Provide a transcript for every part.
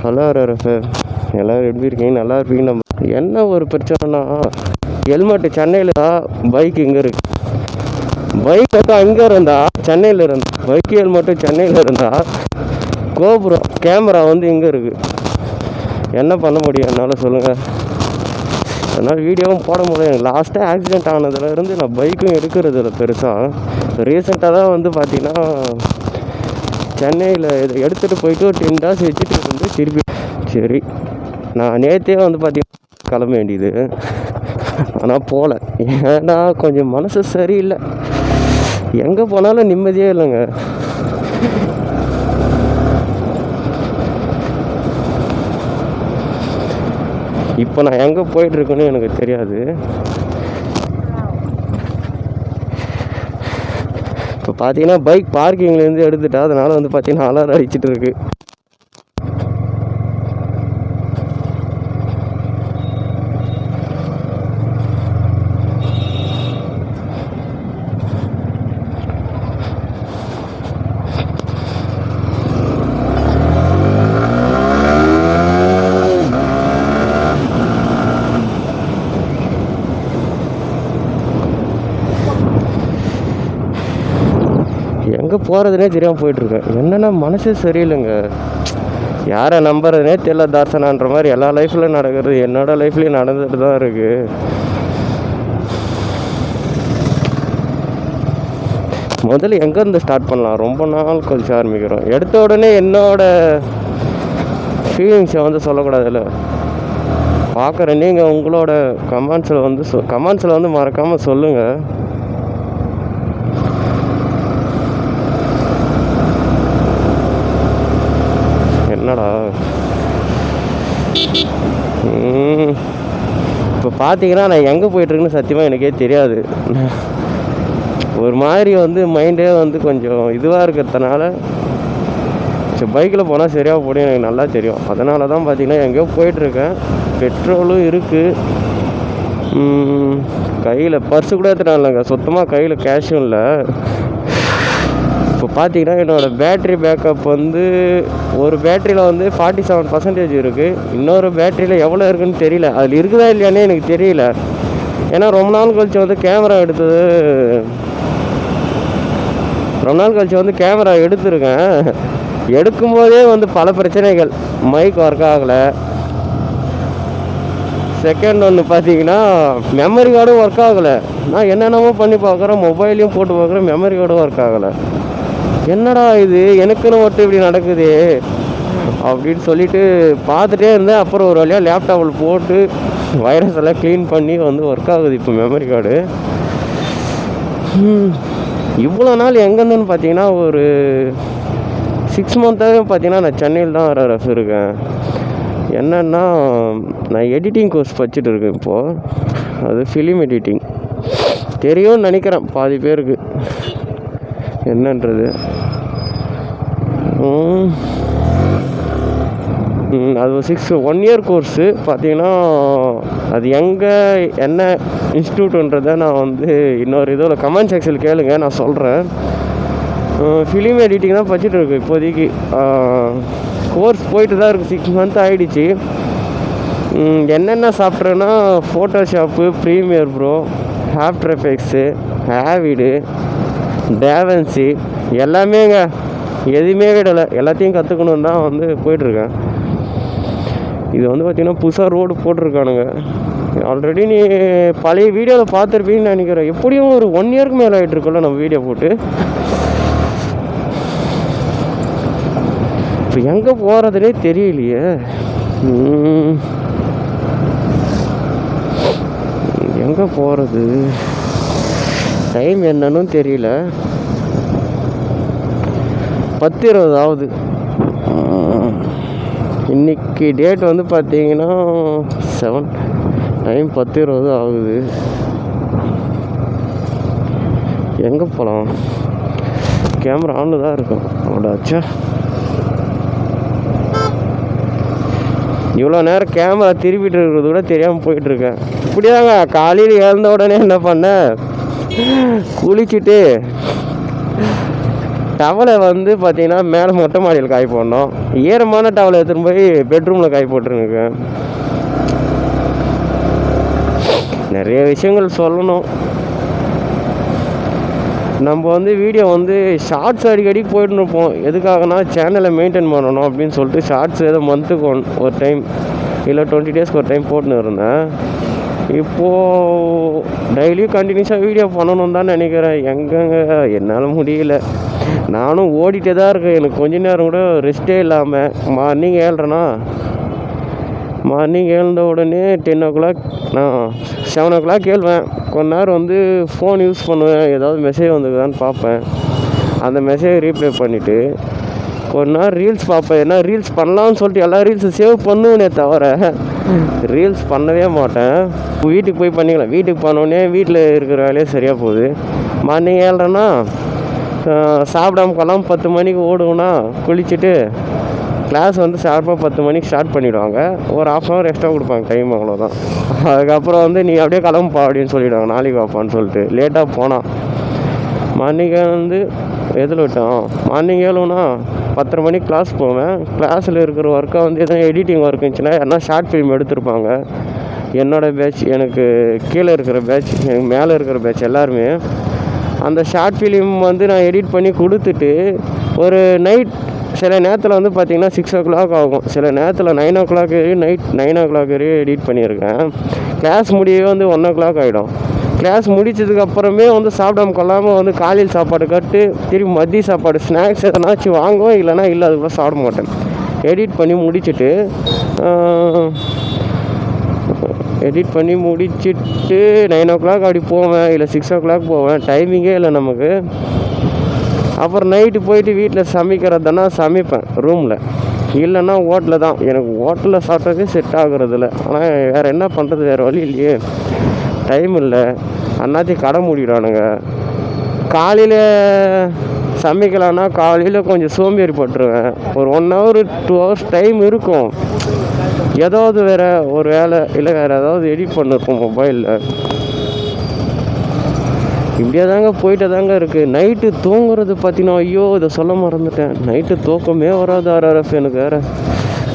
Hello sir, எல்லோரும் எப்படி இருக்கீங்க? நல்லா இருப்பீங்க. நம்ம என்ன ஒரு பிரச்சனைனா, ஹெல்மெட்டு சென்னையில் தான், பைக் இங்கே இருக்குது. பைக் மட்டும் அங்கே இருந்தால் சென்னையில் இருந்தால், பைக் ஹெல்மெட்டு சென்னையில் இருந்தால், கோபுரம் கேமரா வந்து இங்கே இருக்குது. என்ன பண்ண முடியும் என்னால் சொல்லுங்கள்? அதனால் வீடியோவும் போட முடியும். எனக்கு லாஸ்ட்டாக ஆக்சிடெண்ட் ஆனதுலேருந்து நான் பைக்கும் எடுக்கிறது இல்லை பெருசாக. ரீசெண்டாக தான் வந்து பார்த்திங்கன்னா சென்னையில் இதை எடுத்துகிட்டு போயிட்டு ஒரு 10 days வச்சுட்டு வந்து திருப்பி சரி நான் நேற்றே வந்து பார்த்திங்கன்னா கிளம்ப வேண்டியது. ஆனால் போகல. ஏன்னா கொஞ்சம் மனசு சரியில்லை. எங்கே போனாலும் நிம்மதியே இல்லைங்க. இப்போ நான் எங்கே போயிட்டுருக்கேன்னு எனக்கு தெரியாது. இப்போ பார்த்தீங்கன்னா பைக் பார்க்கிங்லேருந்து எடுத்துட்டா, அதனால் வந்து பார்த்தீங்கன்னா அலாரம் அடிச்சிட்டு இருக்கு. எங்கே போகிறதுனே தெரியாமல் போயிட்டுருக்கேன். என்னென்னா மனசே சரியில்லைங்க. யாரை நம்புறதுனே தெரியல. தாசனான்ற மாதிரி எல்லா லைஃப்லையும் நடக்கிறது என்னோடய லைஃப்லேயும் நடந்துட்டு தான் இருக்குது. முதல்ல எங்கேருந்து ஸ்டார்ட் பண்ணலாம்? ரொம்ப நாள் கழிச்சு ஆரம்பிக்கிறோம். எடுத்த உடனே என்னோடய ஃபீலிங்ஸை வந்து சொல்லக்கூடாதுல்ல. பார்க்குற நீங்கள் உங்களோட கமெண்ட்ஸில் வந்து மறக்காமல் சொல்லுங்கள். என்னடா இப்போ பார்த்தீங்கன்னா நான் எங்கே போயிட்டுருக்குன்னு சத்தியமாக எனக்கே தெரியாது. ஒரு மாதிரி வந்து மைண்டே வந்து கொஞ்சம் இதுவாக இருக்கிறதுனால சரி பைக்கில் போனால் சரியாக போடும் எனக்கு நல்லா தெரியும். அதனால தான் பார்த்தீங்கன்னா எங்கேயோ போயிட்டுருக்கேன். பெட்ரோலும் இருக்குது. கையில் பர்ஸு கூட எடுத்துகிட்டு இல்லைங்க. சுத்தமாக கையில் கேஷும் இல்லை. இப்போ பார்த்தீங்கன்னா என்னோடய பேட்ரி பேக்கப் வந்து ஒரு பேட்டரியில் வந்து 47% இருக்குது. இன்னொரு பேட்டரியில் எவ்வளோ இருக்குதுன்னு தெரியல. அதில் இருக்குதா இல்லையானே எனக்கு தெரியல. ஏன்னா ரொம்ப நாள் கழிச்சு வந்து கேமரா எடுத்துருக்கேன். எடுக்கும்போதே வந்து பல பிரச்சனைகள். மைக் ஒர்க் ஆகலை. செகண்ட் ஒன்று பார்த்தீங்கன்னா மெமரி கார்டும் ஒர்க் ஆகலை. நான் என்னென்னமோ பண்ணி பார்க்குறேன், மொபைலையும் போட்டு பார்க்குறேன், மெமரி கார்டும் ஒர்க் ஆகலை. என்னடா இது எனக்குன்னு மட்டும் இப்படி நடக்குது அப்படின்னு சொல்லிட்டு பார்த்துட்டே இருந்தேன். அப்புறம் ஒரு வழியாக லேப்டாப்பில் போட்டு வைரஸ் எல்லாம் க்ளீன் பண்ணி வந்து ஒர்க் ஆகுது இப்போ மெமரி கார்டு. இவ்வளோ நாள் எங்கேருந்துன்னு பார்த்தீங்கன்னா ஒரு 6 months பார்த்தீங்கன்னா நான் சென்னையில் தான் ரஃப் இருக்கேன். என்னென்னா நான் எடிட்டிங் கோர்ஸ் படிச்சுட்டு இருக்கேன் இப்போது. அது ஃபிலிம் எடிட்டிங். தெரியும்னு நினைக்கிறேன் பாதி பேருக்கு என்னன்றது. அது ஒரு 1 year கோர்ஸு பார்த்தீங்கன்னா. அது எங்கே என்ன இன்ஸ்டியூட்டுன்றதை நான் வந்து இன்னொரு இதில் கமெண்ட் செக்ஷனில் கேளுங்க, நான் சொல்கிறேன். ஃபிலிம் எடிட்டிங் தான் படிச்சுட்டு இருக்கு இப்போதைக்கு. கோர்ஸ் போயிட்டு தான் இருக்குது. 6 months ஆகிடுச்சு. என்னென்ன சாஃப்ட்வேர்னா Photoshop, Premiere Pro, After Effects, Avid, DaVinci எல்லாமேங்க. எதுவுமே விடலை. எல்லாத்தையும் கற்றுக்கணும் தான் வந்து போயிட்டுருக்கேன். இது வந்து பார்த்திங்கன்னா புதுசாக ரோடு போட்டிருக்கானுங்க. ஆல்ரெடி நீ பழைய வீடியோவில் பார்த்துருப்பீங்கன்னு நினைக்கிறேன். எப்படியும் ஒரு 1 yearக்கு மேலே ஆகிட்டுருக்கோம்ல நம்ம வீடியோ போட்டு. இப்போ எங்கே போகிறதுனே தெரியலையே. எங்கே போகிறது? டைம் என்னன்னு தெரியல. 10:20 ஆகுது. இன்றைக்கி டேட் வந்து பார்த்தீங்கன்னா 7. டைம் 10:20 ஆகுது. எங்கே போகலாம்? கேமரா ஆனில் தான் இருக்கும். அவ்வளோச்சா இவ்வளோ நேரம் கேமரா திருப்பிட்டு இருக்கிறது கூட தெரியாமல் போயிட்டுருக்கேன். இப்படிதாங்க காலையில் எழுந்த உடனே என்ன பண்ணேன், குளிச்சுட்டு டவலை வந்து பார்த்தீங்கன்னா மேலே மொட்டை மாடியில் காய் போடணும். ஈரமான டவலை எடுத்துகிட்டு போய் பெட்ரூமில் காய் போட்டுருங்க. நிறைய விஷயங்கள் சொல்லணும். நம்ம வந்து வீடியோ வந்து ஷார்ட்ஸ் அடிக்கடி போயிட்டு இருப்போம். எதுக்காகனா சேனலை மெயின்டைன் பண்ணணும் அப்படின்னு சொல்லிட்டு ஷார்ட்ஸ் ஏதோ மந்த்துக்கு ஒரு டைம் இல்லை 20 டேஸ்க்கு ஒரு டைம் போட்டுன்னு இருந்தேன். இப்போது டெய்லியும் கண்டினியூஸாக வீடியோ பண்ணணும் தான் நினைக்கிறேன். எங்கெங்க என்னால் முடியல. நானும் ஓடிட்டே தான் இருக்கேன். எனக்கு கொஞ்ச நேரம் கூட ரெஸ்ட்டே இல்லாமல் மார்னிங் எழுந்த உடனே 10 o'clock நான் 7 o'clock எழுவேன். கொஞ்ச நேரம் வந்து ஃபோன் யூஸ் பண்ணுவேன். ஏதாவது மெசேஜ் வந்துருக்குதான்னு பார்ப்பேன். அந்த மெசேஜ் ரீப்ளை பண்ணிவிட்டு கொஞ்ச நேரம் ரீல்ஸ் பார்ப்பேன். ஏன்னா ரீல்ஸ் பண்ணலான்னு சொல்லிட்டு எல்லா ரீல்ஸும் சேவ் பண்ணுவேனே தவிர ரீல்ஸ் பண்ணவே மாட்டேன். வீட்டுக்கு போய் பண்ணிக்கலாம். வீட்டுக்கு போனோடனே வீட்டில் இருக்கிற வேலையே சரியாக போகுது. மார்னிங் ஏழ்றேன்னா சாப்பிடாம கொள்ளாம 10 மணிக்கு ஓடுவோன்னா குளிச்சுட்டு கிளாஸ் வந்து ஷார்ப்பாக 10 மணிக்கு ஸ்டார்ட் பண்ணிவிடுவாங்க. ஒரு 1/2 hour எக்ஸ்ட்ரா கொடுப்பாங்க டைம், அவ்வளோதான். அதுக்கப்புறம் வந்து நீ அப்படியே கிளம்புப்பா அப்படின்னு சொல்லிவிடுவாங்க, நாளைக்கு வாப்பான்னு சொல்லிட்டு. லேட்டாக போனால் மார்னிங் வந்து எதில் விட்டோம், மார்னிங் ஏழுனா 10:30 மணிக்கு கிளாஸ் போவேன். கிளாஸில் இருக்கிற ஒர்க்கை வந்து எதுவும் எடிட்டிங் ஒர்க் இருந்துச்சுன்னா யாருன்னா ஷார்ட் ஃபிலிம் எடுத்திருப்பாங்க. என்னோடய பேட்ச், எனக்கு கீழே இருக்கிற பேட்ச், எனக்கு மேலே இருக்கிற பேட்ச் எல்லாருமே அந்த ஷார்ட் ஃபிலிம் வந்து நான் எடிட் பண்ணி கொடுத்துட்டு ஒரு நைட் சில நேரத்தில் வந்து பார்த்திங்கன்னா 6 o'clock ஆகும். சில நேரத்தில் 9 o'clock நைட் 9 o'clock வரையும் எடிட் பண்ணியிருக்கேன். கிளாஸ் முடியவே வந்து 1 o'clock ஆகிடும். கிளாஸ் முடித்ததுக்கப்புறமே வந்து சாப்பிடாம கொள்ளாமல் வந்து காலையில் சாப்பாடு கட்டு திரும்பி மதிய சாப்பாடு ஸ்நாக்ஸ் எதனாச்சும் வாங்குவோம். இல்லைனா இல்லை, அதுக்குள்ளே சாப்பிட மாட்டேன். எடிட் பண்ணி முடிச்சுட்டு 9 o'clock அப்படி போவேன். இல்லை 6 o'clock போவேன். டைமிங்கே இல்லை நமக்கு. அப்புறம் நைட்டு போயிட்டு வீட்டில் சமைக்கிறதுனா சமைப்பேன் ரூமில். இல்லைன்னா ஹோட்டலில் தான். எனக்கு ஹோட்டலில் சாப்பிட்றதே செட் ஆகுறதில்ல. ஆனால் வேறு என்ன பண்ணுறது, வேறு வழி இல்லையே, டைம் இல்லை. அன்னாத்தையும் கடை மூடிடுவானுங்க. காலையில் சமைக்கலான்னா காலையில் கொஞ்சம் சோம்பேறி பட்டுருவேன். ஒரு 1 hour 2 hours டைம் இருக்கும். ஏதாவது வேறு ஒரு வேலை இல்லை வேறு ஏதாவது எடிட் பண்ணிருப்போம் மொபைலில். இப்படியே தாங்க போயிட்டு தாங்க இருக்குது. நைட்டு தூங்குறது பார்த்தீங்கன்னா, ஐயோ இதை சொல்ல மறந்துட்டேன், நைட்டு தூக்கமே வராது. RRF எனக்கு வேறு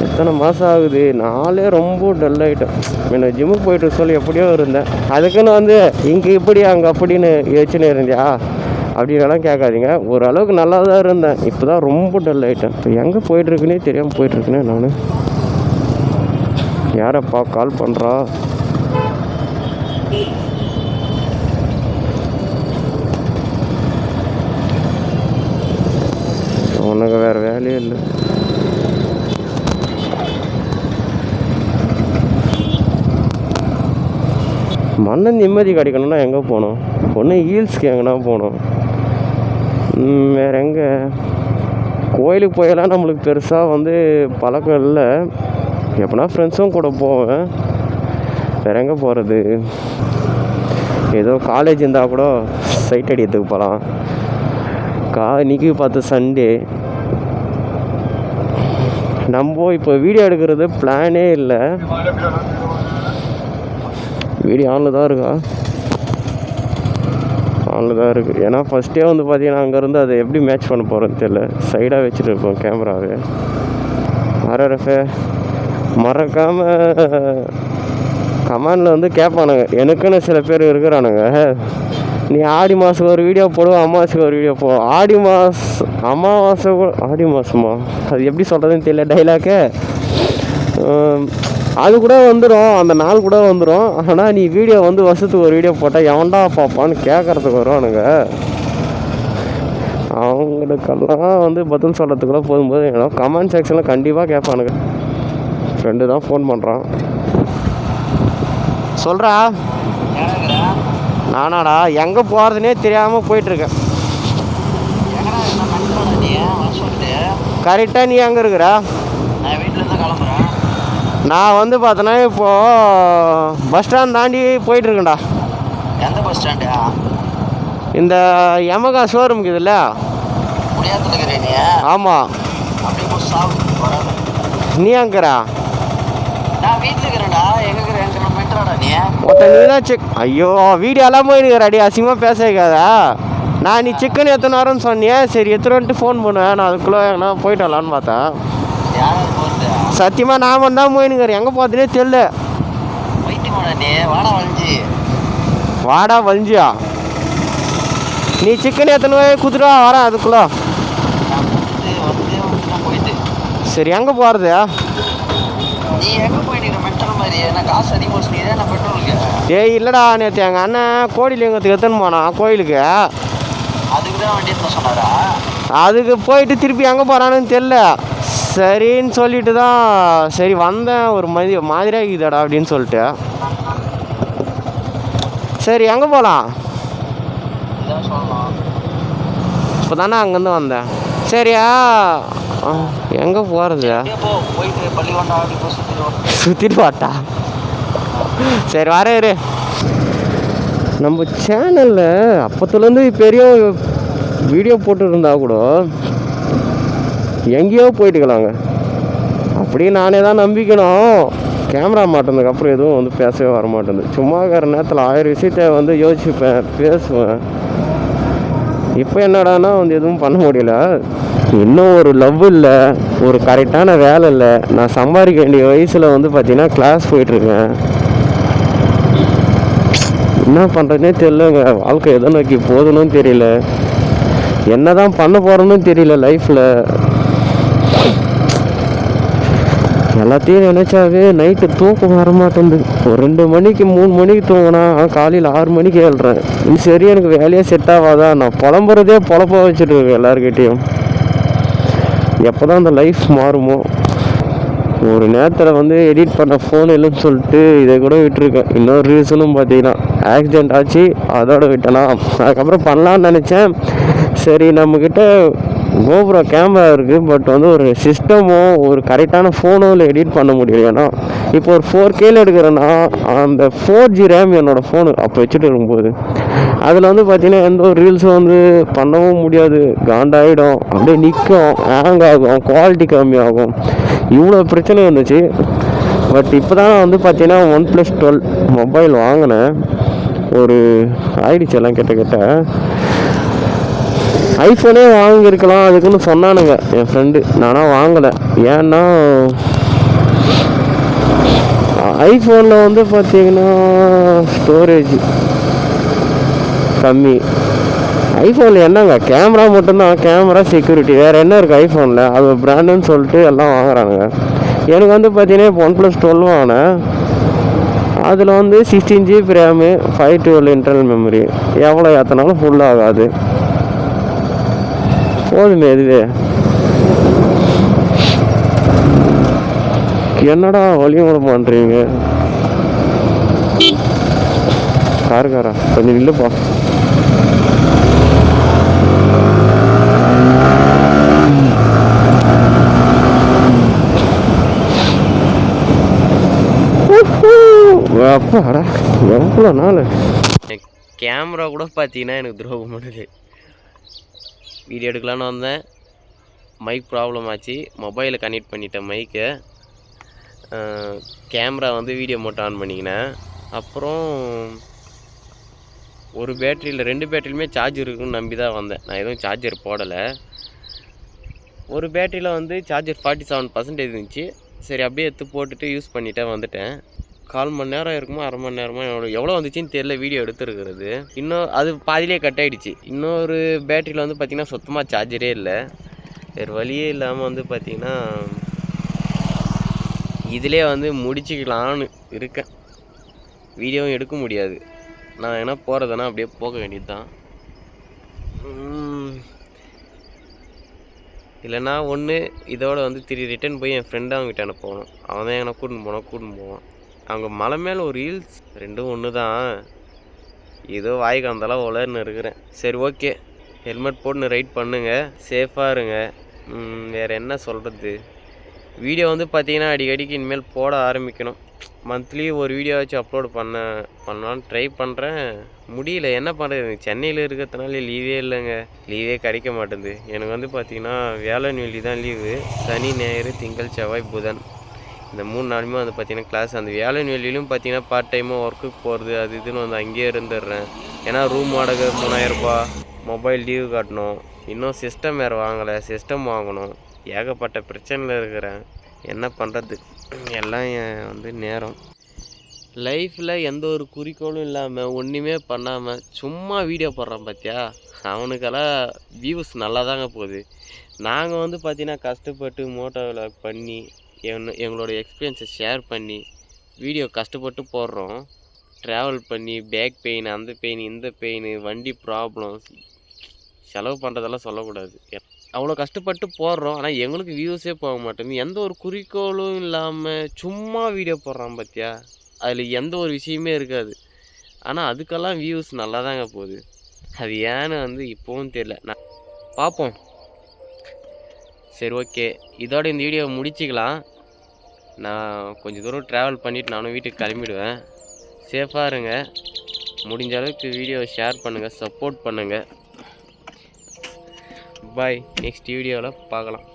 எத்தனை மாதம் ஆகுது. நாளே ரொம்ப டல் ஆகிட்டேன். எனக்கு ஜிம்முக்கு போயிட்டு சொல்லி எப்படியோ இருந்தேன். அதுக்குன்னு வந்து இங்கே இப்படி அங்கே அப்படின்னு யோசிச்சுன்னு இருந்தியா அப்படின்னலாம் கேட்காதீங்க. ஓரளவுக்கு நல்லா தான் இருந்தேன். இப்போ தான் ரொம்ப டல் ஆகிட்டேன். இப்போ எங்கே போயிட்டுருக்குன்னே தெரியாமல் போயிட்டுருக்குனே நான். யாரப்பா கால் பண்ணுறா? உனக்கு வேறு வேலையே இல்லை. மன நிம்மதி கிடைக்கணும்னா எங்கே போகணும்? ஒன்று ஹீல்ஸ்க்கு எங்கன்னா போகணும். வேறு எங்கே? கோயிலுக்கு போயெல்லாம் நம்மளுக்கு பெருசாக வந்து பழக்கம் இல்லை. எப்போனா ஃப்ரெண்ட்ஸும் கூட போவேன். வேறு எங்கே போகிறது? ஏதோ காலேஜ் இருந்தால் கூட சைட் அடிக்கிறதுக்கு போகலாம். இன்றைக்கி பார்த்து சண்டே. நம்ம இப்போ வீடியோ எடுக்கிறது பிளானே இல்லை. வீடியோ ஆனில் தான் இருக்கா? ஆனில் தான் இருக்குது. ஏன்னா ஃபஸ்ட்டே வந்து பார்த்தீங்கன்னா அங்கேருந்து அதை எப்படி மேட்ச் பண்ண போகிறேன்னு தெரியல. சைடாக வச்சுட்டு இருக்கோம் கேமராவே. RRF மறக்காமல் கமெண்டில் வந்து கேட்பானுங்க. எனக்குன்னு சில பேர் இருக்கிறானுங்க, நீ ஆடி மாதம் ஒரு வீடியோ போடுவோம், அமாவாசைக்கு ஒரு வீடியோ போடுவோம். அமாவாசை ஆடி மாதமா, அது எப்படி சொல்கிறதுன்னு தெரியல டைலாக்கு. அது கூட வந்துடும், அந்த நாள் கூட வந்துடும். ஆனால் நீ வீடியோ வந்து வருஷத்துக்கு ஒரு வீடியோ போட்டால் எவன்டா பார்ப்பான்னு கேட்குறதுக்கு வருவானுங்க. அவங்களுக்கெல்லாம் வந்து பதில் சொல்கிறதுக்குள்ள போகும்போது ஏன்னா கமெண்ட் செக்ஷனில் கண்டிப்பாக கேட்பானுங்க. ஃப்ரெண்டு தான் ஃபோன் பண்ணுறான். சொல்கிறா? நானாடா எங்கே போகிறதுனே தெரியாமல் போயிட்டுருக்கேன். கரெக்டாக நீ எங்கே இருக்கிற? நான் வந்து பார்த்தேன்னா இப்போது பஸ் ஸ்டாண்ட் தாண்டி போயிட்டுருக்கேன்டா. எந்த பஸ் ஸ்டாண்டு? இந்த யமகா ஷோரூம் இருக்குதுல்ல? ஆமாம். நீ எங்கிறா? ஒருத்த நீ தான் செக். ஐயோ வீடியோ எல்லாம் போயிருக்கிறாடி, அசிங்கமாக பேச வைக்காதா? நான் நீ சிக்கன் எத்தனை வரேன்னு சொன்னியே, சரி எத்தனை வந்துட்டு ஃபோன் பண்ணுவேன், நான் அதுக்குள்ளே எங்கன்னா போயிட்டு வரலான்னு பார்த்தேன். யாராவது போகிறது? சத்தியமாக நான் தான் போயினுக்கிறேன், எங்கே போகிறதுனே தெரியல. வாடா வளைஞ்சி. வாடா வளைஞ்சியா? நீ சிக்கன் எத்தனை குத்துருவா வரேன் அதுக்குள்ளே. போயிட்டு சரி எங்கே போகிறது? நீ எங்கே போயிட்டு மென்டல் மாதிரி என்ன காசு அதிகமாக வச்சுனீங்க நான் பெட்ரோலுக்கு. ஏய் இல்லைடா, நேற்று எங்கள் அண்ணன் கோடிலிங்கத்துக்கு எத்தனை போனான் கோயிலுக்கு. அதுக்கு தான் வண்டி எடுத்து சொன்னாரா? அதுக்கு போயிட்டு திருப்பி எங்கே போகிறான்னு தெரில. சரின்னு சொல்லிட்டு தான் சரி வந்தேன், ஒரு மாதிரியாக இருக்குதாடா அப்படின்னு சொல்லிட்டு. சரி எங்கே போகலாம்? இதான் சொல்லணும். இப்போ தானே அங்கேருந்து வந்தேன். சரியா எங்கே போகிறது? போயிட்டு பள்ளிக்கொண்டா அப்படி போய் சுற்றிட்டு வாட்டா. சரி வர இரு. நம்ம சேனலில் அப்போத்துலேருந்து பெரிய வீடியோ போட்டுருந்தா கூட எங்கேயோ போயிட்டுக்கலாங்க. அப்படியே நானே தான் நம்பிக்கணும். கேமரா மாட்டினதுக்கப்புறம் எதுவும் வந்து பேசவே வர மாட்டேங்குது. சும்மா இருக்கிற நேரத்தில் 1000 விஷயத்த வந்து யோசிப்பேன், பேசுவேன். இப்போ என்னடானா வந்து எதுவும் பண்ண முடியல. இன்னும் ஒரு லவ் இல்லை, ஒரு கரெக்டான வேலை இல்லை. நான் சம்பாதிக்க வேண்டிய வயசில் வந்து பார்த்திங்கன்னா கிளாஸ் போயிட்டுருக்கேன். என்ன பண்ணுறதுனே தெரியலங்க. வாழ்க்கை எதை நோக்கி போகணும்னு தெரியல, என்ன தான் பண்ண போகிறேன்னு தெரியல லைஃப்பில். எல்லாத்தையும் நினச்சாவே நைட்டு தூக்கம் வர மாட்டேங்குது. ஒரு 2 மணிக்கு 3 மணிக்கு தூங்கினா காலையில் 6 மணிக்கு ஏழுறேன். இன்னும் சரி எனக்கு வேலையே செட் ஆகாதா? நான் புலம்புறதே பொழப்ப வச்சுட்டு இருக்கேன் எல்லாருக்கிட்டேயும். எப்போ தான் அந்த லைஃப் மாறுமோ? ஒரு நேரத்தில் வந்து எடிட் பண்ண ஃபோன் இல்லைன்னு சொல்லிட்டு இதை கூட விட்டுருக்கேன். இன்னொரு ரீசனும் பார்த்தீங்கன்னா ஆக்சிடெண்ட் ஆச்சு, அதோட விட்டேனா. அதுக்கப்புறம் பண்ணலான்னு நினச்சேன். சரி நம்மக்கிட்ட கோபுரோ கேமரா இருக்குது, பட் வந்து ஒரு சிஸ்டமோ ஒரு கரெக்டான ஃபோனோவில் எடிட் பண்ண முடியல. ஏன்னா இப்போ ஒரு 4Kயில் எடுக்கிறேன்னா அந்த 4G ரேம் என்னோடய ஃபோனு அப்போ வச்சுட்டு இருக்கும்போது அதில் வந்து பார்த்திங்கன்னா எந்த ஒரு ரீல்ஸும் வந்து பண்ணவும் முடியாது. காண்டாயிடும், அப்படியே நிற்கும், ஹேங் ஆகும், குவாலிட்டி கம்மியாகும், இவ்வளோ பிரச்சனை இருந்துச்சு. பட் இப்போ தான் வந்து பார்த்திங்கன்னா OnePlus 12 மொபைல் வாங்கினேன். ஒரு ஆயிடுச்சு எல்லாம் கிட்ட ஐஃபோனே வாங்கியிருக்கலாம் அதுக்குன்னு சொன்னானுங்க என் ஃப்ரெண்டு. நானாக வாங்கலை. ஏன்னா ஐஃபோனில் வந்து பார்த்திங்கன்னா ஸ்டோரேஜ் கம்மி. ஐஃபோனில் என்னங்க கேமரா மட்டும்தான், கேமரா செக்யூரிட்டி, வேறு என்ன இருக்குது ஐஃபோனில்? அது பிராண்டுன்னு சொல்லிட்டு எல்லாம் வாங்குறானுங்க. எனக்கு வந்து பார்த்திங்கன்னா இப்போ OnePlus 12 வாங்கினேன். அதில் வந்து 16 GB ரேமு, 512 இன்டர்னல் மெமரி. எவ்வளோ ஏற்றினாலும் ஃபுல் ஆகாது. போதுமே இதுவே. என்னடா வழியும் விட பண்ணுறீங்க? காருக்காரா கொஞ்சம் இல்லைப்பா. அப்பாடா எவ்வளோ நாள். கேமரா கூட பார்த்தீங்கன்னா எனக்கு துரோகம் பண்ணுது. வீடியோ எடுக்கலான்னு வந்தேன், மைக் ப்ராப்ளம் ஆச்சு. மொபைலை கனெக்ட் பண்ணிட்டேன் மைக்கை. கேமரா வந்து வீடியோ மட்டும் ஆன் பண்ணிக்கினேன். அப்புறம் ஒரு பேட்டரியில் 2 பேட்டரியிலுமே சார்ஜ் இருக்குன்னு நம்பி தான் வந்தேன். நான் எதுவும் சார்ஜர் போடலை. ஒரு பேட்டரியில் வந்து சார்ஜர் 47% இருந்துச்சு. சரி அப்படியே எடுத்து போட்டுட்டு யூஸ் பண்ணிட்டே வந்துட்டேன். 1/4 மணி நேரம் இருக்குமோ 1/2 மணி நேரமோ எவ்வளோ வந்துச்சுன்னு தெரியல வீடியோ எடுத்துருக்கிறது. இன்னும் அது பாதிலே கட் ஆகிடுச்சு. இன்னொரு பேட்டரியில் வந்து பார்த்திங்கன்னா சுத்தமாக சார்ஜரே இல்லை. வேறு வழியே இல்லாமல் வந்து பார்த்திங்கன்னா இதிலே வந்து முடிச்சுக்கலான்னு இருக்கேன். வீடியோவும் எடுக்க முடியாது. நான் என்ன போகிறதுனா அப்படியே போக வேண்டியது தான். இல்லைன்னா ஒன்று இதோட வந்து ரிட்டன் போய் என் ஃப்ரெண்டு அவங்ககிட்ட எனக்கு போகணும். அவன் தான் எனக்கு கூட்டின்னு போவான். அவங்க மலை மேலே ஒரு ஹீல்ஸ், ரெண்டும் ஒன்று தான். ஏதோ வாய்க்கு அந்தளவு உலர்னு இருக்கிறேன். சரி ஓகே, ஹெல்மெட் போட்டுன்னு ரைட் பண்ணுங்கள், சேஃபாக இருங்க. வேறு என்ன சொல்கிறது? வீடியோ வந்து பார்த்திங்கன்னா அடிக்கடிக்கு இனிமேல் போட ஆரம்பிக்கணும். மந்த்லி ஒரு வீடியோ வச்சு அப்லோடு பண்ணலான்னு ட்ரை பண்ணுறேன். முடியல, என்ன பண்ணுறது? சென்னையில் இருக்கிறதுனால லீவே இல்லைங்க, லீவே கிடைக்க மாட்டேங்குது. எனக்கு வந்து பார்த்திங்கன்னா வியாழன் தான் லீவு. சனி ஞாயிறு திங்கள் செவ்வாய் புதன் இந்த 3 நாளுமே வந்து பார்த்திங்கன்னா கிளாஸ். அந்த வியாழன் வெள்ளியிலும் பார்த்திங்கன்னா பார்ட் டைமாக ஒர்க்குக்கு போகிறது அது இதுன்னு வந்து அங்கேயே இருந்துடுறேன். ஏன்னா ரூம் வாடகை 3000 ரூபா, மொபைல் டியூ கட்டணும், இன்னும் சிஸ்டம் வேறு வாங்கலை, சிஸ்டம் வாங்கணும். ஏகப்பட்ட பிரச்சனையில் இருக்கிறேன். என்ன பண்ணுறது, எல்லாம் வந்து நேரம். லைஃப்பில் எந்த ஒரு குறிக்கோளும் இல்லாமல் ஒன்றுமே பண்ணாமல் சும்மா வீடியோ போடுறான் பார்த்தியா, அவனுக்கெல்லாம் வியூஸ் நல்லா தாங்க போகுது. நாங்கள் வந்து பார்த்திங்கன்னா கஷ்டப்பட்டு மோட்டோ விலாக் பண்ணி எங்களோட எக்ஸ்பீரியன்ஸை ஷேர் பண்ணி வீடியோ கஷ்டப்பட்டு போடுறோம். ட்ராவல் பண்ணி பேக் பெயின், அந்த பெயின், இந்த பெயின், வண்டி ப்ராப்ளம்ஸ், செலவு பண்ணுறதெல்லாம் சொல்லக்கூடாது. அவ்வளோ கஷ்டப்பட்டு போடுறோம், ஆனால் எங்களுக்கு வியூஸே போக மாட்டேங்குது. எந்த ஒரு குறிக்கோளும் இல்லாமல் சும்மா வீடியோ போடுறான் பார்த்தியா, அதில் எந்த ஒரு விஷயமே இருக்காது. ஆனால் அதுக்கெல்லாம் வியூஸ் நல்லா தாங்க போகுது. அது ஏன்னு வந்து இப்போவும் தெரியல. நான் பார்ப்போம். சரி, ஓகே, இதோட இந்த வீடியோவை முடிச்சிக்கலாம். நான் கொஞ்சம் தூரம் ட்ராவல் பண்ணிவிட்டு நானும் வீட்டுக்கு கிளம்பிடுவேன். சேஃபாக இருங்க. முடிஞ்ச அளவுக்கு வீடியோவை ஷேர் பண்ணுங்கள், சப்போர்ட் பண்ணுங்கள். பாய். நெக்ஸ்ட் வீடியோவில் பார்க்கலாம்.